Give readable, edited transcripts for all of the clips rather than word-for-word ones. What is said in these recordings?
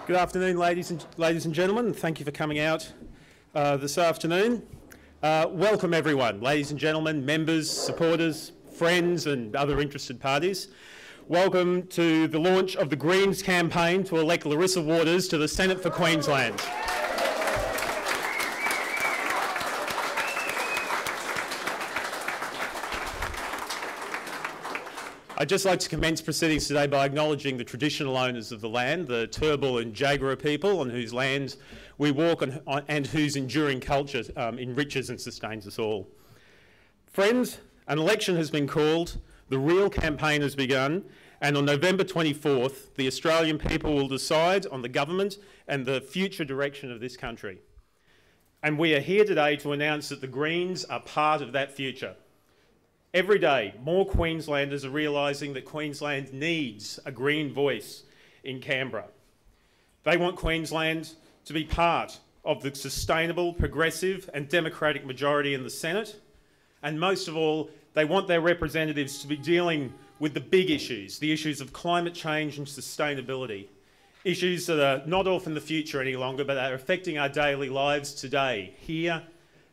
Good afternoon, ladies and gentlemen. Thank you for coming out this afternoon. Welcome everyone, ladies and gentlemen, members, supporters, friends and other interested parties. Welcome to the launch of the Greens campaign to elect Larissa Waters to the Senate for Queensland. I'd just like to commence proceedings today by acknowledging the traditional owners of the land, the Turrbal and Jagera people on whose land we walk and whose enduring culture enriches and sustains us all. Friends, an election has been called, the real campaign has begun, and on November 24th, the Australian people will decide on the government and the future direction of this country. And we are here today to announce that the Greens are part of that future. Every day, more Queenslanders are realising that Queensland needs a Green voice in Canberra. They want Queensland to be part of the sustainable, progressive and democratic majority in the Senate. And most of all, they want their representatives to be dealing with the big issues, the issues of climate change and sustainability. Issues that are not off in the future any longer, but are affecting our daily lives today, here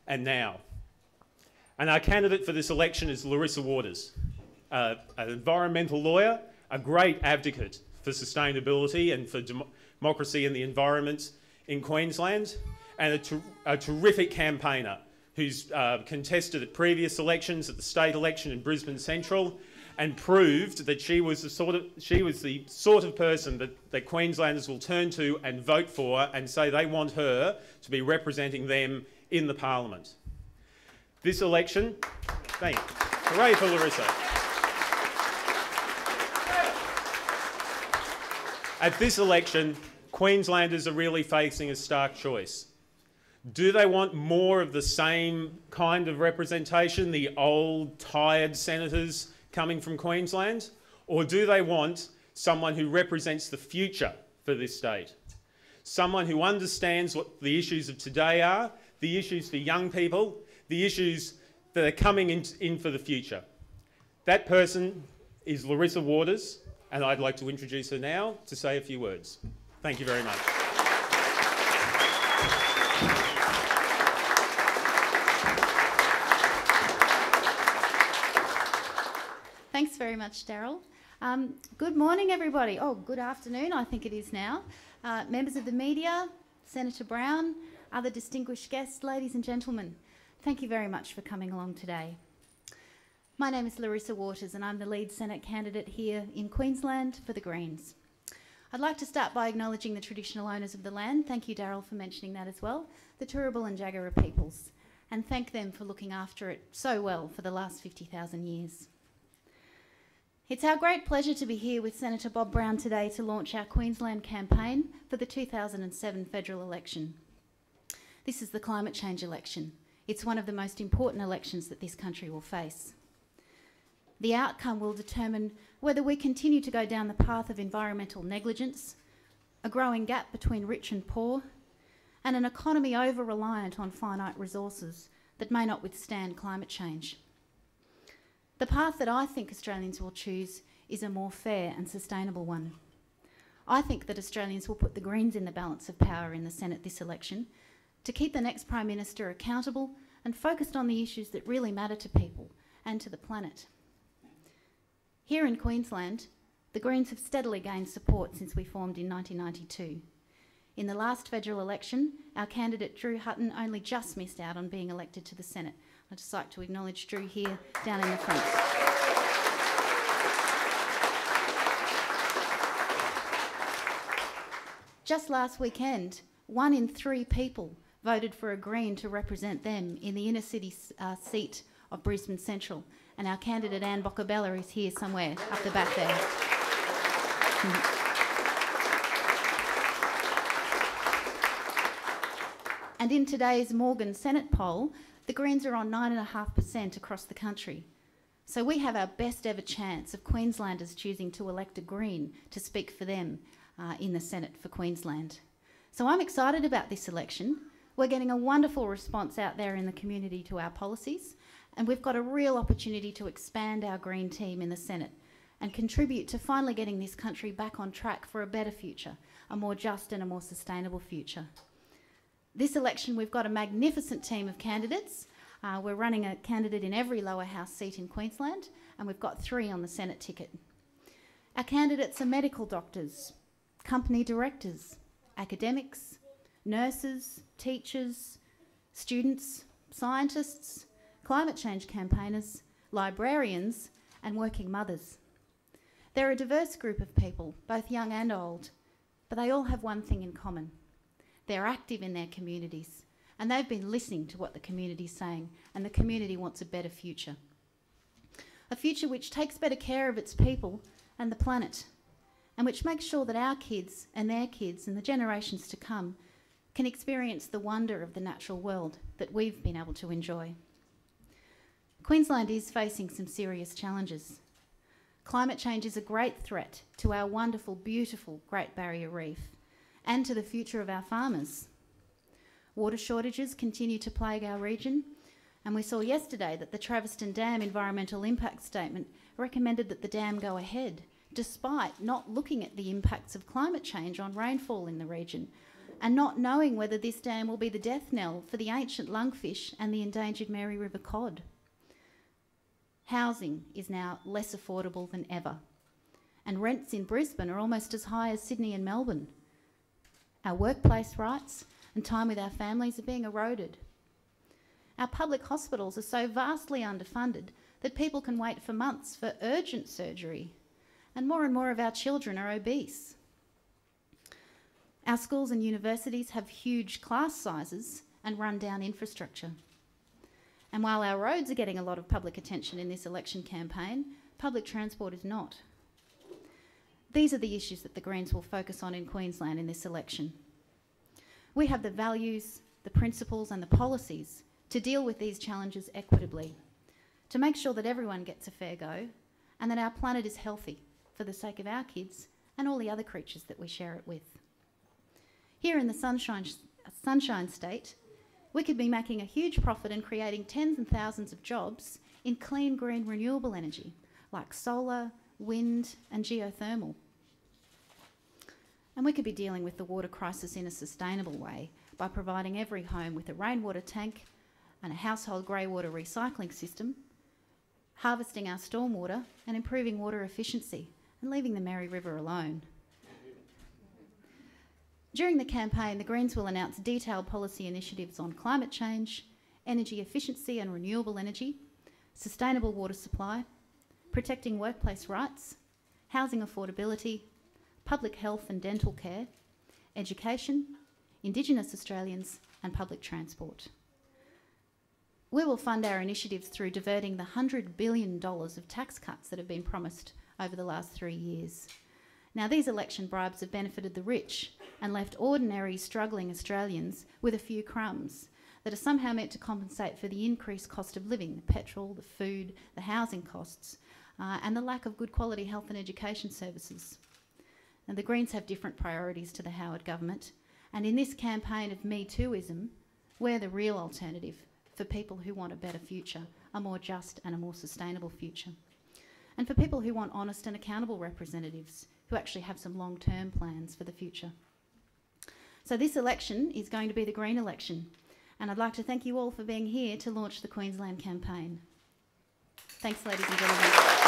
and now. And our candidate for this election is Larissa Waters, an environmental lawyer, a great advocate for sustainability and for democracy and the environment in Queensland, and a terrific campaigner who's contested at previous elections, at the state election in Brisbane Central, and proved that she was the sort of person that Queenslanders will turn to and vote for and say they want her to be representing them in the Parliament. This election, thank you. Hooray for Larissa. At this election, Queenslanders are really facing a stark choice. Do they want more of the same kind of representation, the old, tired senators coming from Queensland? Or do they want someone who represents the future for this state? Someone who understands what the issues of today are, the issues for young people, the issues that are coming in for the future. That person is Larissa Waters, and I'd like to introduce her now to say a few words. Thank you very much. Thanks very much, Daryl. Good morning, everybody. Oh, good afternoon, I think it is now. Members of the media, Senator Brown, other distinguished guests, ladies and gentlemen. Thank you very much for coming along today. My name is Larissa Waters and I'm the lead Senate candidate here in Queensland for the Greens. I'd like to start by acknowledging the traditional owners of the land. Thank you, Daryl, for mentioning that as well. The Turrbal and Jagera peoples, and thank them for looking after it so well for the last 50,000 years. It's our great pleasure to be here with Senator Bob Brown today to launch our Queensland campaign for the 2007 federal election. This is the climate change election. It's one of the most important elections that this country will face. The outcome will determine whether we continue to go down the path of environmental negligence, a growing gap between rich and poor, and an economy over-reliant on finite resources that may not withstand climate change. The path that I think Australians will choose is a more fair and sustainable one. I think that Australians will put the Greens in the balance of power in the Senate this election to keep the next Prime Minister accountable and focused on the issues that really matter to people and to the planet. Here in Queensland, the Greens have steadily gained support since we formed in 1992. In the last federal election, our candidate Drew Hutton only just missed out on being elected to the Senate. I'd just like to acknowledge Drew here down in the front. Just last weekend, 1 in 3 people voted for a Green to represent them in the inner city seat of Brisbane Central. And our candidate Anne Boccabella is here somewhere up the back there. And in today's Morgan Senate poll, the Greens are on 9.5% across the country. So we have our best ever chance of Queenslanders choosing to elect a Green to speak for them in the Senate for Queensland. So I'm excited about this election. We're getting a wonderful response out there in the community to our policies, and we've got a real opportunity to expand our Green team in the Senate and contribute to finally getting this country back on track for a better future, a more just and a more sustainable future. This election, we've got a magnificent team of candidates. We're running a candidate in every lower house seat in Queensland, and we've got 3 on the Senate ticket. Our candidates are medical doctors, company directors, academics, nurses, teachers, students, scientists, climate change campaigners, librarians, and working mothers. They're a diverse group of people, both young and old, but they all have one thing in common. They're active in their communities, and they've been listening to what the community's saying, and the community wants a better future. A future which takes better care of its people and the planet, and which makes sure that our kids and their kids and the generations to come can experience the wonder of the natural world that we've been able to enjoy. Queensland is facing some serious challenges. Climate change is a great threat to our wonderful, beautiful Great Barrier Reef and to the future of our farmers. Water shortages continue to plague our region, and we saw yesterday that the Traveston Dam Environmental Impact Statement recommended that the dam go ahead, despite not looking at the impacts of climate change on rainfall in the region and not knowing whether this dam will be the death knell for the ancient lungfish and the endangered Mary River cod. Housing is now less affordable than ever, and rents in Brisbane are almost as high as Sydney and Melbourne. Our workplace rights and time with our families are being eroded. Our public hospitals are so vastly underfunded that people can wait for months for urgent surgery, and more of our children are obese. Our schools and universities have huge class sizes and run-down infrastructure. And while our roads are getting a lot of public attention in this election campaign, public transport is not. These are the issues that the Greens will focus on in Queensland in this election. We have the values, the principles and the policies to deal with these challenges equitably, to make sure that everyone gets a fair go and that our planet is healthy for the sake of our kids and all the other creatures that we share it with. Here in the Sunshine State, we could be making a huge profit and creating tens and thousands of jobs in clean, green, renewable energy like solar, wind and geothermal. And we could be dealing with the water crisis in a sustainable way by providing every home with a rainwater tank and a household grey water recycling system, harvesting our stormwater and improving water efficiency and leaving the Mary River alone. During the campaign, the Greens will announce detailed policy initiatives on climate change, energy efficiency and renewable energy, sustainable water supply, protecting workplace rights, housing affordability, public health and dental care, education, Indigenous Australians and public transport. We will fund our initiatives through diverting the $100 billion of tax cuts that have been promised over the last 3 years. Now, these election bribes have benefited the rich and left ordinary, struggling Australians with a few crumbs that are somehow meant to compensate for the increased cost of living, the petrol, the food, the housing costs, and the lack of good quality health and education services. Now, the Greens have different priorities to the Howard government, and in this campaign of Me Tooism, we're the real alternative for people who want a better future, a more just and a more sustainable future. And for people who want honest and accountable representatives who actually have some long-term plans for the future. So this election is going to be the Green election, and I'd like to thank you all for being here to launch the Queensland campaign. Thanks, ladies and gentlemen.